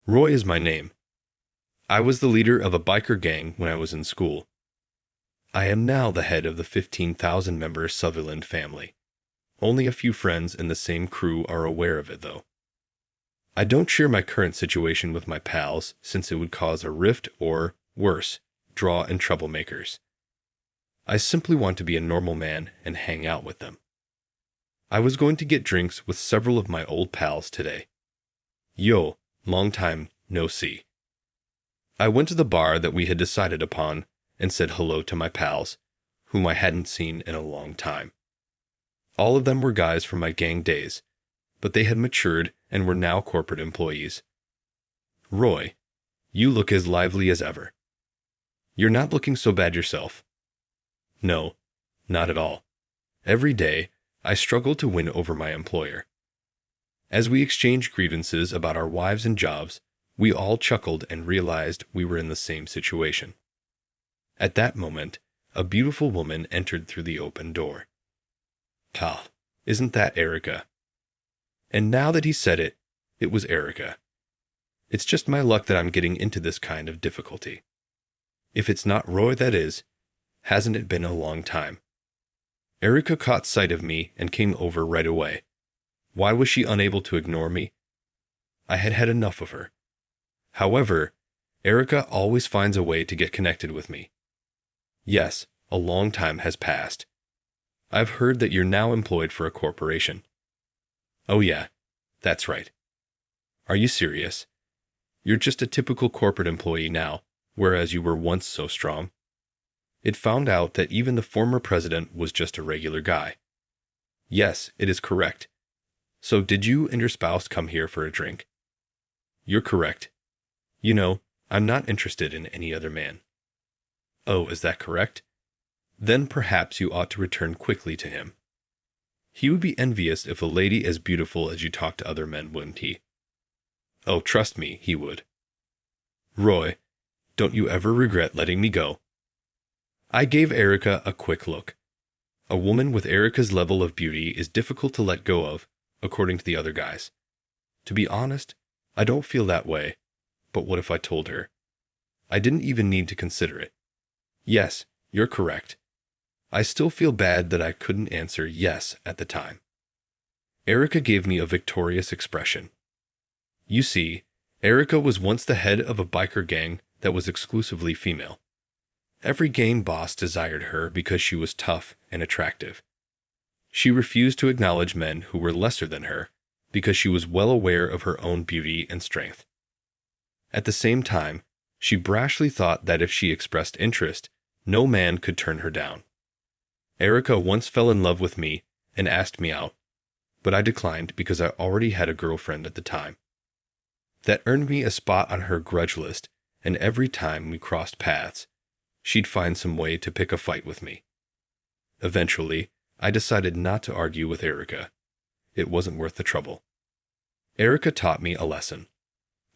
Roy is my name. I was the leader of a biker gang when I was in school. I am now the head of the 15,000-member Sutherland family. Only a few friends in the same crew are aware of it, though. I don't share my current situation with my pals since it would cause a rift or, worse, draw in troublemakers. I simply want to be a normal man and hang out with them. I was going to get drinks with several of my old pals today. Yo, long time, no see. I went to the bar that we had decided upon and said hello to my pals, whom I hadn't seen in a long time. All of them were guys from my gang days, but they had matured and were now corporate employees. Roy, you look as lively as ever. You're not looking so bad yourself. No, not at all. Every day, I struggle to win over my employer. As we exchanged grievances about our wives and jobs, we all chuckled and realized we were in the same situation. At that moment, a beautiful woman entered through the open door. "Cal, isn't that Erica?" And now that he said it, it was Erica. It's just my luck that I'm getting into this kind of difficulty. If it's not Roy, that is, hasn't it been a long time? Erica caught sight of me and came over right away. Why was she unable to ignore me? I had had enough of her. However, Erica always finds a way to get connected with me. Yes, a long time has passed. I've heard that you're now employed for a corporation. Oh yeah, that's right. Are you serious? You're just a typical corporate employee now, whereas you were once so strong. It found out that even the former president was just a regular guy. Yes, it is correct. So did you and your spouse come here for a drink? You're correct. You know, I'm not interested in any other man. Oh, is that correct? Then perhaps you ought to return quickly to him. He would be envious if a lady as beautiful as you talk to other men, wouldn't he? Oh, trust me, he would. Roy, don't you ever regret letting me go? I gave Erica a quick look. A woman with Erica's level of beauty is difficult to let go of, according to the other guys. To be honest, I don't feel that way, but what if I told her? I didn't even need to consider it. Yes, you're correct. I still feel bad that I couldn't answer yes at the time. Erica gave me a victorious expression. You see, Erica was once the head of a biker gang that was exclusively female. Every gang boss desired her because she was tough and attractive. She refused to acknowledge men who were lesser than her because she was well aware of her own beauty and strength. At the same time, she brashly thought that if she expressed interest, no man could turn her down. Erica once fell in love with me and asked me out, but I declined because I already had a girlfriend at the time. That earned me a spot on her grudge list, and every time we crossed paths, she'd find some way to pick a fight with me. Eventually, I decided not to argue with Erica. It wasn't worth the trouble. Erica taught me a lesson.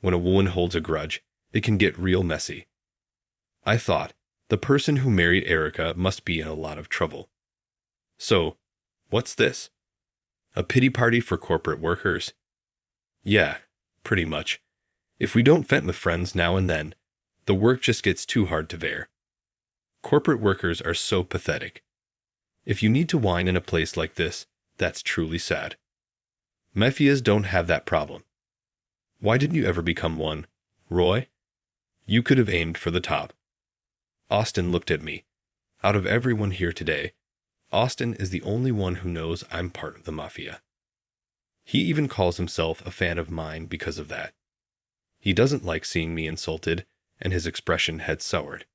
When a woman holds a grudge, it can get real messy. I thought, the person who married Erica must be in a lot of trouble. So, what's this? A pity party for corporate workers? Yeah, pretty much. If we don't vent with friends now and then, the work just gets too hard to bear. Corporate workers are so pathetic. If you need to whine in a place like this, that's truly sad. Mafias don't have that problem. Why didn't you ever become one, Roy? You could have aimed for the top. Austin looked at me. Out of everyone here today, Austin is the only one who knows I'm part of the mafia. He even calls himself a fan of mine because of that. He doesn't like seeing me insulted, and his expression had soured.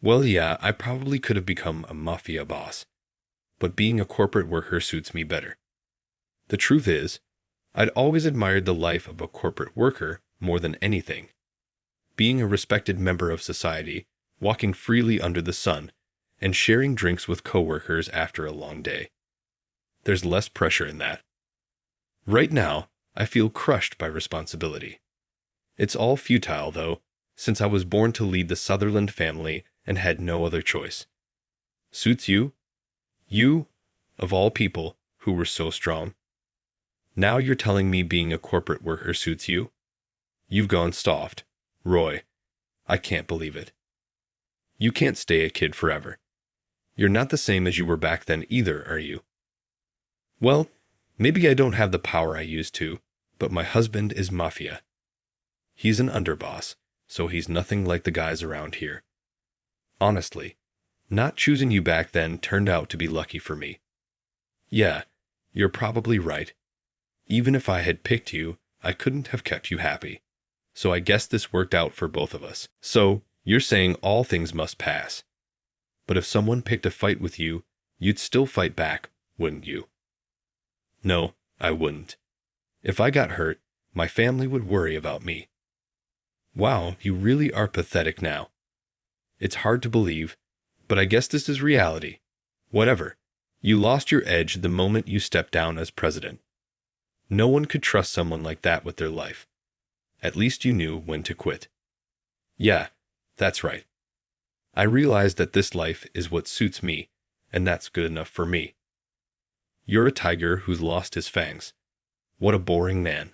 Well, yeah, I probably could have become a mafia boss, but being a corporate worker suits me better. The truth is, I'd always admired the life of a corporate worker more than anything. Being a respected member of society, walking freely under the sun, and sharing drinks with coworkers after a long day. There's less pressure in that. Right now, I feel crushed by responsibility. It's all futile, though, since I was born to lead the Sutherland family and had no other choice. Suits you? You, of all people, who were so strong. Now you're telling me being a corporate worker suits you? You've gone soft. Roy, I can't believe it. You can't stay a kid forever. You're not the same as you were back then either, are you? Well, maybe I don't have the power I used to, but my husband is mafia. He's an underboss, so he's nothing like the guys around here. Honestly, not choosing you back then turned out to be lucky for me. Yeah, you're probably right. Even if I had picked you, I couldn't have kept you happy. So I guess this worked out for both of us. So, you're saying all things must pass. But if someone picked a fight with you, you'd still fight back, wouldn't you? No, I wouldn't. If I got hurt, my family would worry about me. Wow, you really are pathetic now. It's hard to believe, but I guess this is reality. Whatever. You lost your edge the moment you stepped down as president. No one could trust someone like that with their life. At least you knew when to quit. Yeah, that's right. I realized that this life is what suits me, and that's good enough for me. You're a tiger who's lost his fangs. What a boring man.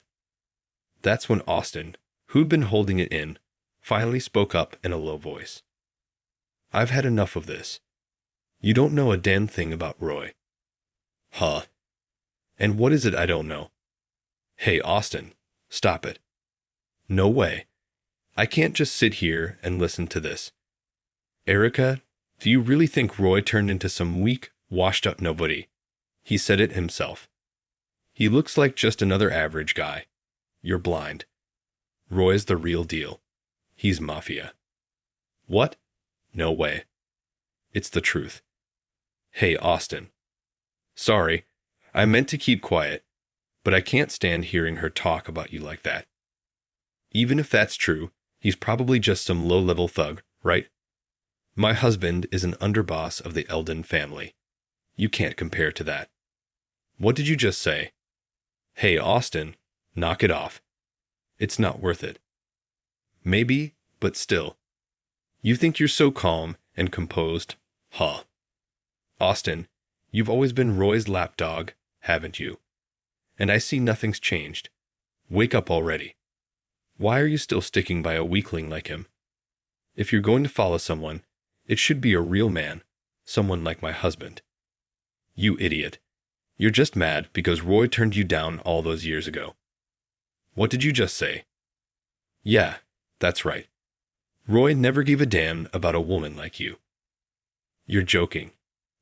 That's when Austin, who'd been holding it in, finally spoke up in a low voice. I've had enough of this. You don't know a damn thing about Roy. Huh. And what is it I don't know? Hey, Austin, stop it. No way. I can't just sit here and listen to this. Erica, do you really think Roy turned into some weak, washed-up nobody? He said it himself. He looks like just another average guy. You're blind. Roy's the real deal. He's mafia. What? No way. It's the truth. Hey, Austin. Sorry, I meant to keep quiet, but I can't stand hearing her talk about you like that. Even if that's true, he's probably just some low-level thug, right? My husband is an underboss of the Eldon family. You can't compare to that. What did you just say? Hey, Austin, knock it off. It's not worth it. Maybe, but still. You think you're so calm and composed, huh? Austin, you've always been Roy's lapdog, haven't you? And I see nothing's changed. Wake up already. Why are you still sticking by a weakling like him? If you're going to follow someone, it should be a real man, someone like my husband. You idiot. You're just mad because Roy turned you down all those years ago. What did you just say? Yeah, that's right. Roy never gave a damn about a woman like you. You're joking.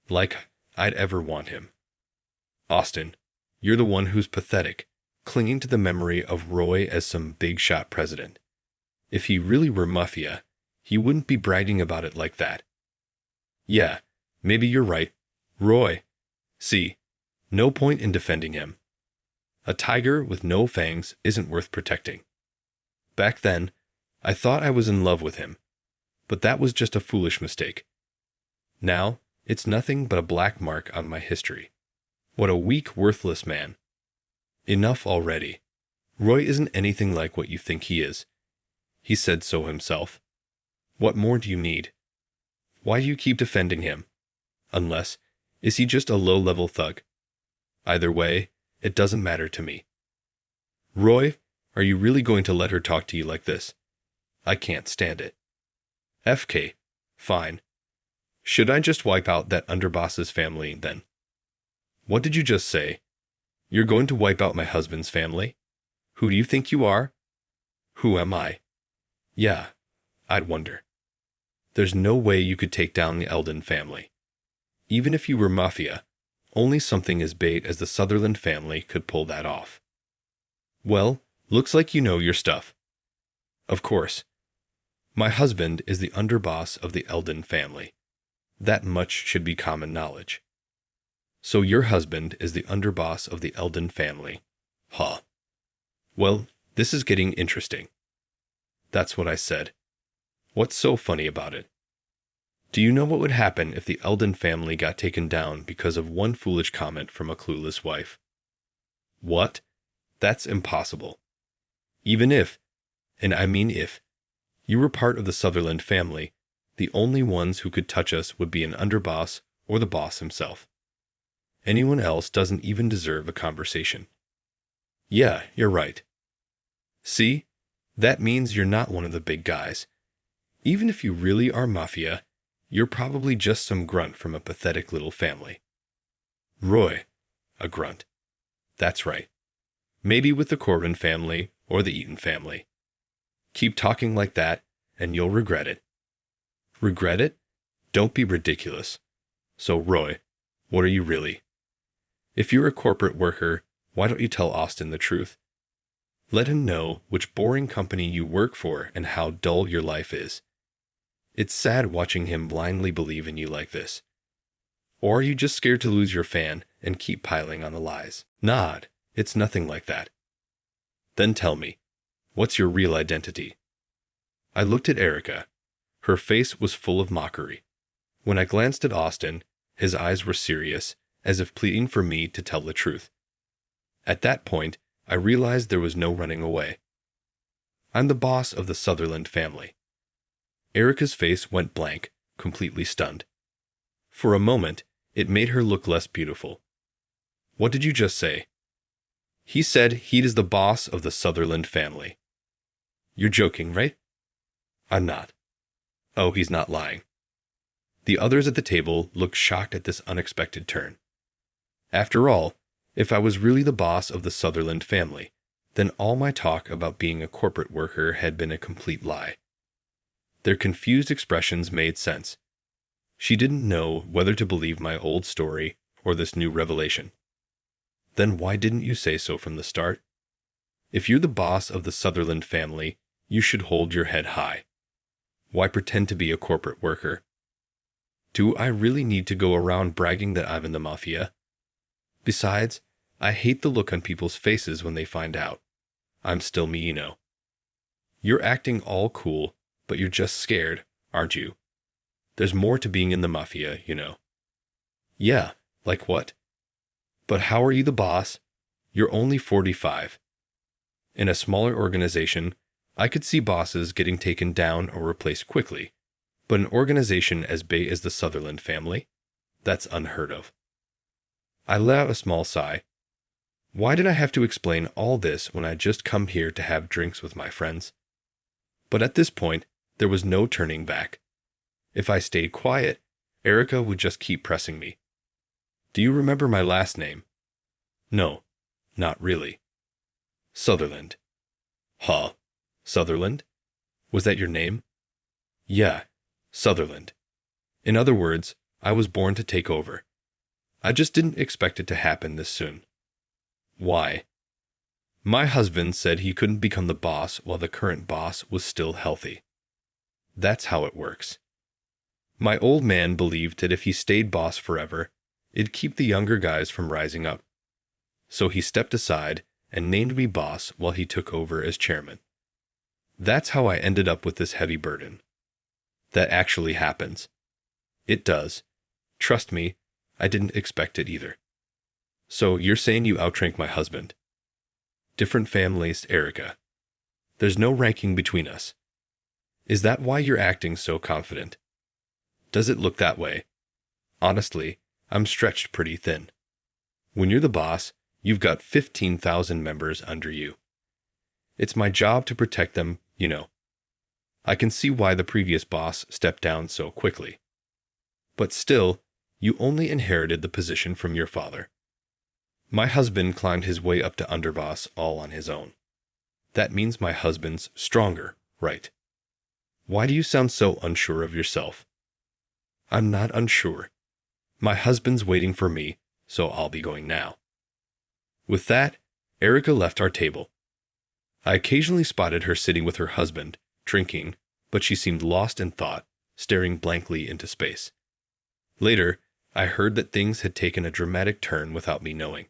Like I'd ever want him. Austin, you're the one who's pathetic, clinging to the memory of Roy as some big-shot president. If he really were mafia, he wouldn't be bragging about it like that. Yeah, maybe you're right. Roy. See, no point in defending him. A tiger with no fangs isn't worth protecting. Back then, I thought I was in love with him, but that was just a foolish mistake. Now, it's nothing but a black mark on my history. What a weak, worthless man. Enough already. Roy isn't anything like what you think he is. He said so himself. What more do you need? Why do you keep defending him? Unless, is he just a low-level thug? Either way, it doesn't matter to me. Roy, are you really going to let her talk to you like this? I can't stand it. FK, fine. Should I just wipe out that underboss's family, then? What did you just say? You're going to wipe out my husband's family? Who do you think you are? Who am I? Yeah, I'd wonder. There's no way you could take down the Eldon family. Even if you were mafia, only something as big as the Sutherland family could pull that off. Well, looks like you know your stuff. Of course. My husband is the underboss of the Eldon family. That much should be common knowledge. So your husband is the underboss of the Eldon family. Huh. Well, this is getting interesting. That's what I said. What's so funny about it? Do you know what would happen if the Eldon family got taken down because of one foolish comment from a clueless wife? What? That's impossible. Even if, and I mean if, you were part of the Sutherland family, the only ones who could touch us would be an underboss or the boss himself. Anyone else doesn't even deserve a conversation. Yeah, you're right. See? That means you're not one of the big guys. Even if you really are mafia, you're probably just some grunt from a pathetic little family. Roy, a grunt. That's right. Maybe with the Corbin family or the Eaton family. Keep talking like that, and you'll regret it. Regret it? Don't be ridiculous. So, Roy, what are you really? If you're a corporate worker, why don't you tell Austin the truth? Let him know which boring company you work for and how dull your life is. It's sad watching him blindly believe in you like this. Or are you just scared to lose your fan and keep piling on the lies? Nod. It's nothing like that. Then tell me, what's your real identity? I looked at Erica. Her face was full of mockery. When I glanced at Austin, his eyes were serious, as if pleading for me to tell the truth. At that point, I realized there was no running away. I'm the boss of the Sutherland family. Erica's face went blank, completely stunned. For a moment, it made her look less beautiful. What did you just say? He said he is the boss of the Sutherland family. You're joking, right? I'm not. Oh, he's not lying. The others at the table looked shocked at this unexpected turn. After all, if I was really the boss of the Sutherland family, then all my talk about being a corporate worker had been a complete lie. Their confused expressions made sense. She didn't know whether to believe my old story or this new revelation. Then why didn't you say so from the start? If you're the boss of the Sutherland family, you should hold your head high. Why pretend to be a corporate worker? Do I really need to go around bragging that I'm in the mafia? Besides, I hate the look on people's faces when they find out. I'm still me, you know. You're acting all cool, but you're just scared, aren't you? There's more to being in the mafia, you know. Yeah, like what? But how are you the boss? You're only 45. In a smaller organization, I could see bosses getting taken down or replaced quickly, but an organization as big as the Sutherland family? That's unheard of. I let out a small sigh. Why did I have to explain all this when I just come here to have drinks with my friends? But at this point, there was no turning back. If I stayed quiet, Erica would just keep pressing me. Do you remember my last name? No, not really. Sutherland. Huh? Sutherland? Was that your name? Yeah, Sutherland. In other words, I was born to take over. I just didn't expect it to happen this soon. Why? My husband said he couldn't become the boss while the current boss was still healthy. That's how it works. My old man believed that if he stayed boss forever, it'd keep the younger guys from rising up. So he stepped aside and named me boss while he took over as chairman. That's how I ended up with this heavy burden. That actually happens. It does. Trust me, I didn't expect it either. So you're saying you outrank my husband? Different families, Erica. There's no ranking between us. Is that why you're acting so confident? Does it look that way? Honestly, I'm stretched pretty thin. When you're the boss, you've got 15,000 members under you. It's my job to protect them, you know. I can see why the previous boss stepped down so quickly. But still, you only inherited the position from your father. My husband climbed his way up to underboss all on his own. That means my husband's stronger, right? Why do you sound so unsure of yourself? I'm not unsure. My husband's waiting for me, so I'll be going now. With that, Erica left our table. I occasionally spotted her sitting with her husband, drinking, but she seemed lost in thought, staring blankly into space. Later, I heard that things had taken a dramatic turn without me knowing.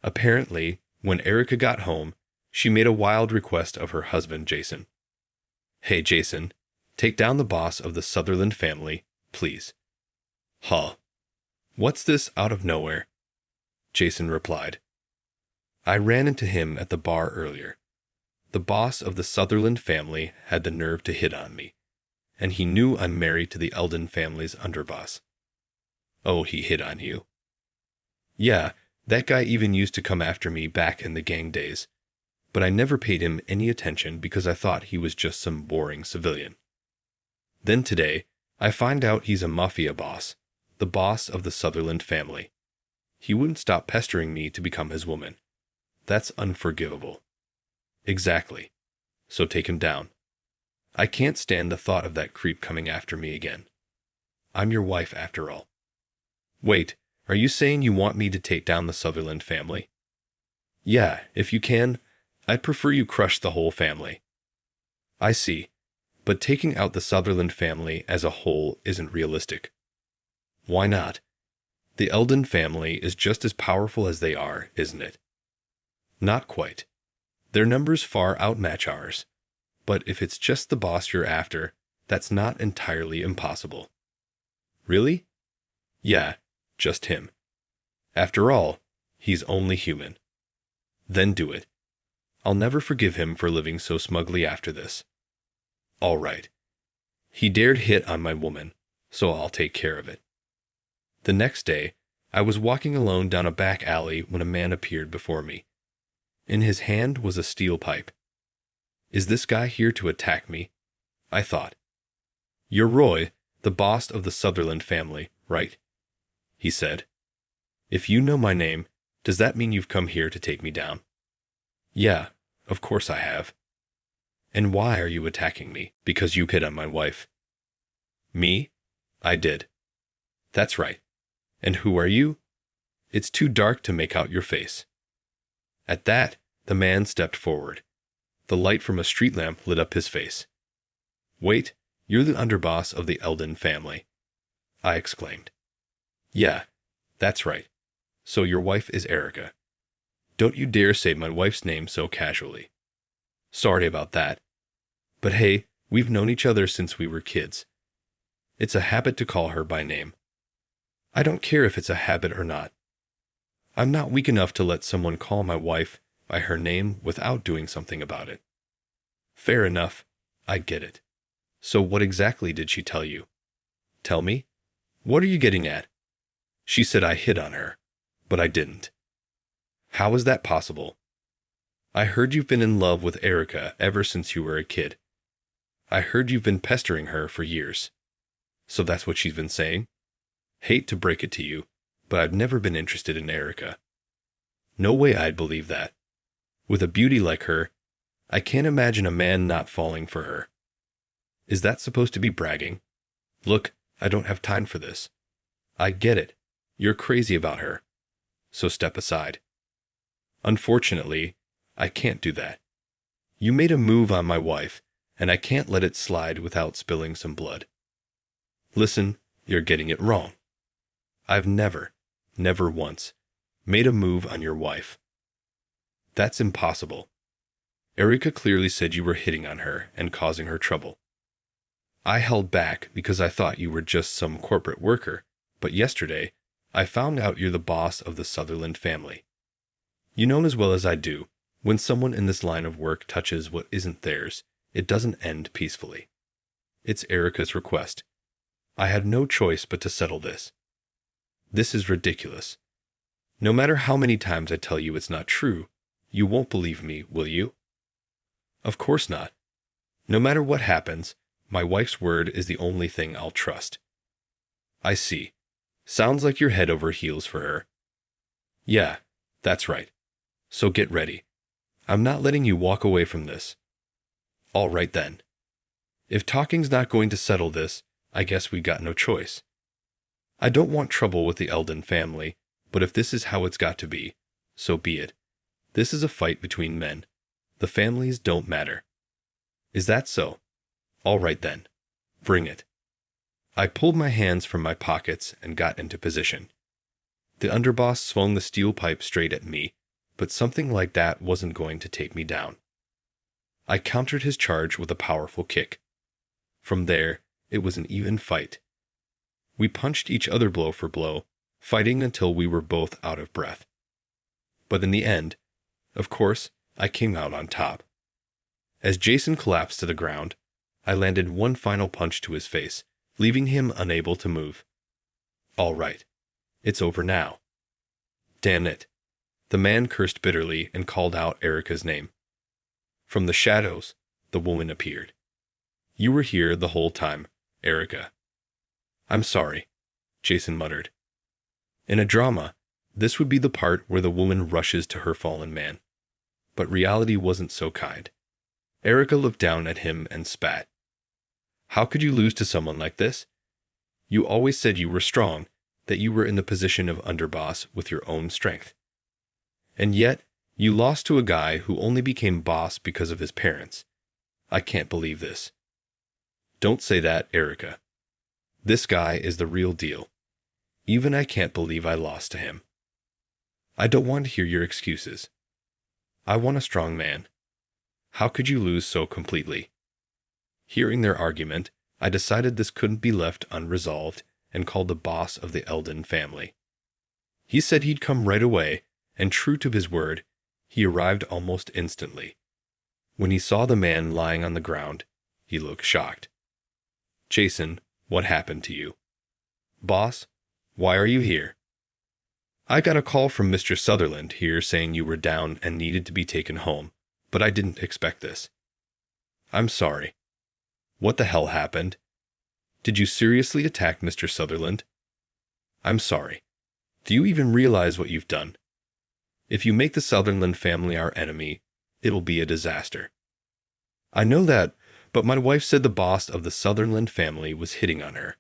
Apparently, when Erica got home, she made a wild request of her husband, Jason. Hey, Jason, take down the boss of the Sutherland family, please. Huh. What's this out of nowhere? Jason replied. I ran into him at the bar earlier. The boss of the Sutherland family had the nerve to hit on me, and he knew I'm married to the Eldon family's underboss. Oh, he hit on you? Yeah, that guy even used to come after me back in the gang days. but I never paid him any attention because I thought he was just some boring civilian. Then today, I find out he's a mafia boss, the boss of the Sutherland family. He wouldn't stop pestering me to become his woman. That's unforgivable. Exactly. So take him down. I can't stand the thought of that creep coming after me again. I'm your wife after all. Wait, are you saying you want me to take down the Sutherland family? Yeah, if you can, I'd prefer you crush the whole family. I see, but taking out the Sutherland family as a whole isn't realistic. Why not? The Eldon family is just as powerful as they are, isn't it? Not quite. Their numbers far outmatch ours. But if it's just the boss you're after, that's not entirely impossible. Really? Yeah, just him. After all, he's only human. Then do it. I'll never forgive him for living so smugly after this. All right. He dared hit on my woman, so I'll take care of it. The next day, I was walking alone down a back alley when a man appeared before me. In his hand was a steel pipe. Is this guy here to attack me? I thought. You're Roy, the boss of the Sutherland family, right? He said. If you know my name, does that mean you've come here to take me down? Yeah, of course I have. And why are you attacking me? Because you hit on my wife. Me? I did. That's right. And who are you? It's too dark to make out your face. At that, the man stepped forward. The light from a street lamp lit up his face. Wait, you're the underboss of the Eldon family, I exclaimed. Yeah, that's right. So your wife is Erica. Don't you dare say my wife's name so casually. Sorry about that. But hey, we've known each other since we were kids. It's a habit to call her by name. I don't care if it's a habit or not. I'm not weak enough to let someone call my wife by her name without doing something about it. Fair enough, I get it. So what exactly did she tell you? Tell me? What are you getting at? She said I hit on her, but I didn't. How is that possible? I heard you've been in love with Erica ever since you were a kid. I heard you've been pestering her for years. So that's what she's been saying? Hate to break it to you, but I've never been interested in Erica. No way I'd believe that. With a beauty like her, I can't imagine a man not falling for her. Is that supposed to be bragging? Look, I don't have time for this. I get it. You're crazy about her. So step aside. Unfortunately, I can't do that. You made a move on my wife, and I can't let it slide without spilling some blood. Listen, you're getting it wrong. I've never once, made a move on your wife. That's impossible. Erica clearly said you were hitting on her and causing her trouble. I held back because I thought you were just some corporate worker, but yesterday, I found out you're the boss of the Sutherland family. You know as well as I do, when someone in this line of work touches what isn't theirs, it doesn't end peacefully. It's Erica's request. I had no choice but to settle this. This is ridiculous. No matter how many times I tell you it's not true, you won't believe me, will you? Of course not. No matter what happens, my wife's word is the only thing I'll trust. I see. Sounds like you're head over heels for her. Yeah, that's right. So get ready. I'm not letting you walk away from this. All right then. If talking's not going to settle this, I guess we got no choice. I don't want trouble with the Eldon family, but if this is how it's got to be, so be it. This is a fight between men. The families don't matter. Is that so? All right then. Bring it. I pulled my hands from my pockets and got into position. The underboss swung the steel pipe straight at me, but something like that wasn't going to take me down. I countered his charge with a powerful kick. From there, it was an even fight. We punched each other blow for blow, fighting until we were both out of breath. But in the end, of course, I came out on top. As Jason collapsed to the ground, I landed one final punch to his face, leaving him unable to move. All right. It's over now. Damn it. The man cursed bitterly and called out Erica's name. From the shadows, the woman appeared. You were here the whole time, Erica. I'm sorry, Jason muttered. In a drama, this would be the part where the woman rushes to her fallen man. But reality wasn't so kind. Erica looked down at him and spat. How could you lose to someone like this? You always said you were strong, that you were in the position of underboss with your own strength. And yet, you lost to a guy who only became boss because of his parents. I can't believe this. Don't say that, Erica. This guy is the real deal. Even I can't believe I lost to him. I don't want to hear your excuses. I want a strong man. How could you lose so completely? Hearing their argument, I decided this couldn't be left unresolved and called the boss of the Eldon family. He said he'd come right away, and true to his word, he arrived almost instantly. When he saw the man lying on the ground, he looked shocked. Jason, what happened to you? Boss, why are you here? I got a call from Mr. Sutherland here saying you were down and needed to be taken home, but I didn't expect this. I'm sorry. What the hell happened? Did you seriously attack Mr. Sutherland? I'm sorry. Do you even realize what you've done? If you make the Sutherland family our enemy, it'll be a disaster. I know that, but my wife said the boss of the Sutherland family was hitting on her,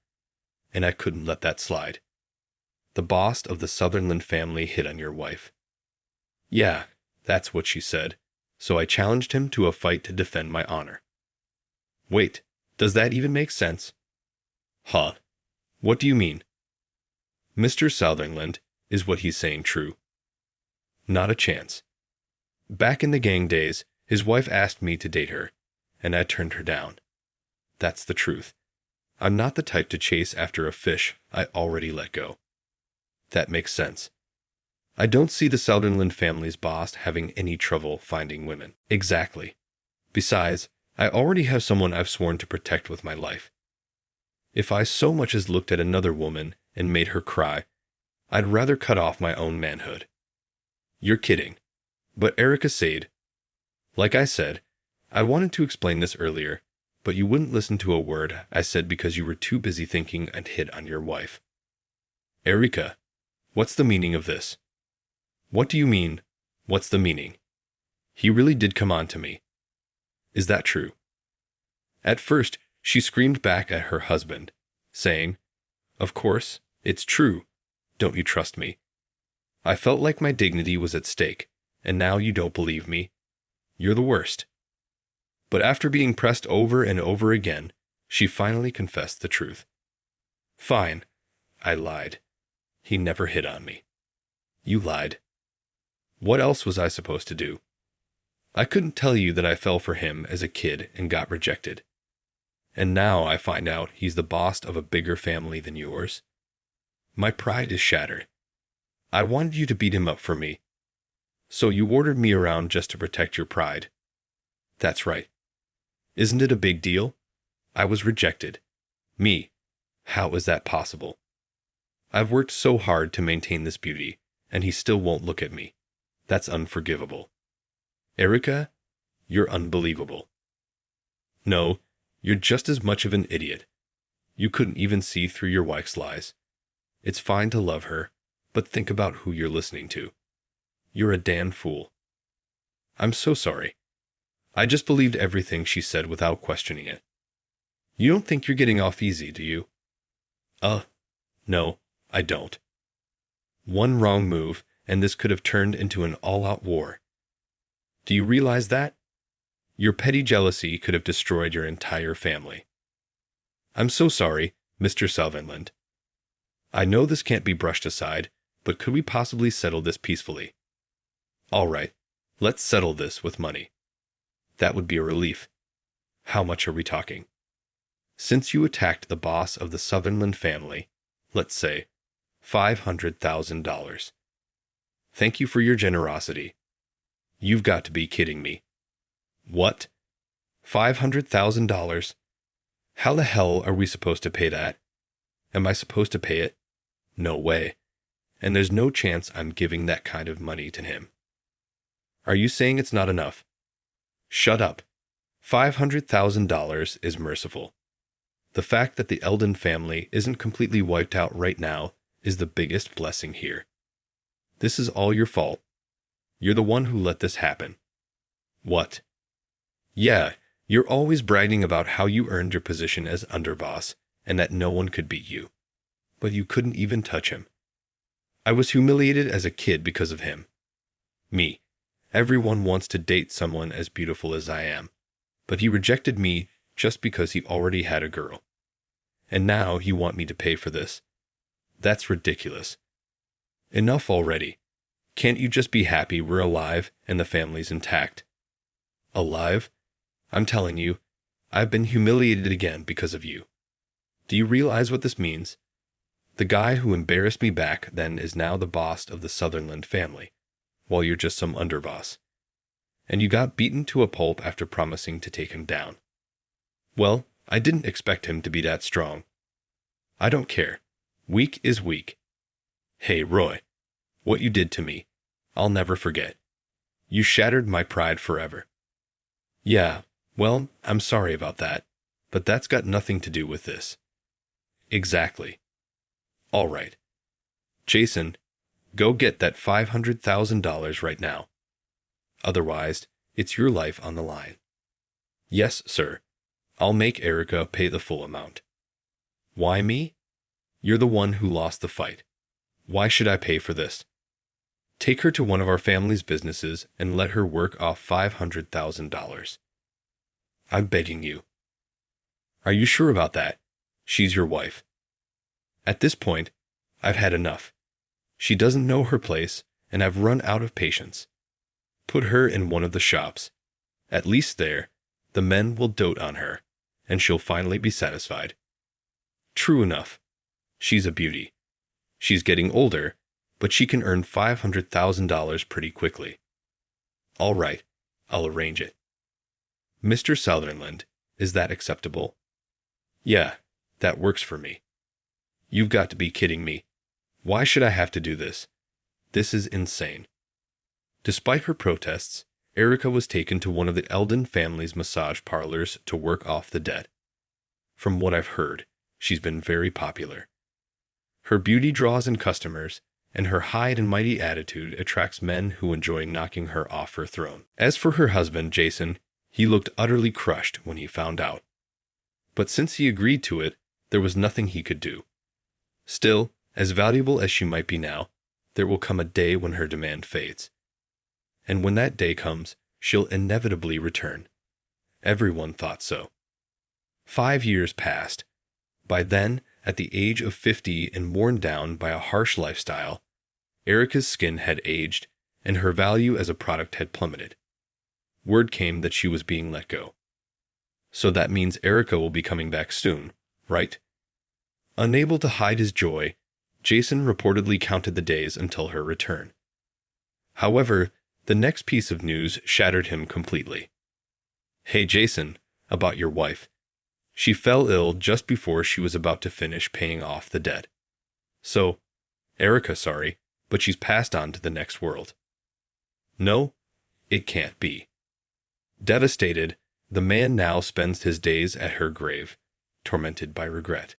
and I couldn't let that slide. The boss of the Sutherland family hit on your wife. Yeah, that's what she said, so I challenged him to a fight to defend my honor. Wait, does that even make sense? Huh. What do you mean? Mr. Sutherland, is what he's saying true? Not a chance. Back in the gang days, his wife asked me to date her, and I turned her down. That's the truth. I'm not the type to chase after a fish I already let go. That makes sense. I don't see the Sutherland family's boss having any trouble finding women. Exactly. Besides, I already have someone I've sworn to protect with my life. If I so much as looked at another woman and made her cry, I'd rather cut off my own manhood. You're kidding. But Erica Sade, like I said, I wanted to explain this earlier, but you wouldn't listen to a word I said because you were too busy thinking I'd hit on your wife. Erica, what's the meaning of this? What do you mean, what's the meaning? He really did come on to me. Is that true? At first, she screamed back at her husband, saying, Of course, it's true. Don't you trust me? I felt like my dignity was at stake, and now you don't believe me. You're the worst. But after being pressed over and over again, she finally confessed the truth. Fine, I lied. He never hit on me. You lied. What else was I supposed to do? I couldn't tell you that I fell for him as a kid and got rejected. And now I find out he's the boss of a bigger family than yours. My pride is shattered. I wanted you to beat him up for me. So you ordered me around just to protect your pride. That's right. Isn't it a big deal? I was rejected. Me. How is that possible? I've worked so hard to maintain this beauty, and he still won't look at me. That's unforgivable. Erica, you're unbelievable. No, you're just as much of an idiot. You couldn't even see through your wife's lies. It's fine to love her, but think about who you're listening to. You're a damn fool. I'm so sorry. I just believed everything she said without questioning it. You don't think you're getting off easy, do you? No, I don't. One wrong move, and this could have turned into an all-out war. Do you realize that? Your petty jealousy could have destroyed your entire family. I'm so sorry, Mr. Sutherland. I know this can't be brushed aside, but could we possibly settle this peacefully? All right, let's settle this with money. That would be a relief. How much are we talking? Since you attacked the boss of the Sutherland family, let's say $500,000. Thank you for your generosity. You've got to be kidding me. What? $500,000? How the hell are we supposed to pay that? Am I supposed to pay it? No way. And there's no chance I'm giving that kind of money to him. Are you saying it's not enough? Shut up. $500,000 is merciful. The fact that the Eldon family isn't completely wiped out right now is the biggest blessing here. This is all your fault. You're the one who let this happen. What? Yeah, you're always bragging about how you earned your position as underboss and that no one could beat you. But you couldn't even touch him. I was humiliated as a kid because of him. Me. Everyone wants to date someone as beautiful as I am. But he rejected me just because he already had a girl. And now you want me to pay for this. That's ridiculous. Enough already. Can't you just be happy we're alive and the family's intact? Alive? I'm telling you, I've been humiliated again because of you. Do you realize what this means? The guy who embarrassed me back then is now the boss of the Sutherland family, while you're just some underboss. And you got beaten to a pulp after promising to take him down. Well, I didn't expect him to be that strong. I don't care. Weak is weak. Hey, Roy, what you did to me, I'll never forget. You shattered my pride forever. Yeah, well, I'm sorry about that, but that's got nothing to do with this. Exactly. All right. Jason, go get that $500,000 right now. Otherwise, it's your life on the line. Yes, sir. I'll make Erica pay the full amount. Why me? You're the one who lost the fight. Why should I pay for this? Take her to one of our family's businesses and let her work off $500,000. I'm begging you. Are you sure about that? She's your wife. At this point, I've had enough. She doesn't know her place, and I've run out of patience. Put her in one of the shops. At least there, the men will dote on her, and she'll finally be satisfied. True enough. She's a beauty. She's getting older, but she can earn $500,000 pretty quickly. All right, I'll arrange it. Mr. Sutherland, is that acceptable? Yeah, that works for me. You've got to be kidding me. Why should I have to do this? This is insane. Despite her protests, Erica was taken to one of the Eldon family's massage parlors to work off the debt. From what I've heard, she's been very popular. Her beauty draws in customers, and her high and mighty attitude attracts men who enjoy knocking her off her throne. As for her husband, Jason, he looked utterly crushed when he found out. But since he agreed to it, there was nothing he could do. Still, as valuable as she might be now, there will come a day when her demand fades. And when that day comes, she'll inevitably return. Everyone thought so. 5 years passed. By then, at the age of 50 and worn down by a harsh lifestyle, Erica's skin had aged, and her value as a product had plummeted. Word came that she was being let go. So that means Erica will be coming back soon, right? Unable to hide his joy, Jason reportedly counted the days until her return. However, the next piece of news shattered him completely. Hey Jason, about your wife. She fell ill just before she was about to finish paying off the debt. So, Erica, sorry, but she's passed on to the next world. No, it can't be. Devastated, the man now spends his days at her grave, tormented by regret.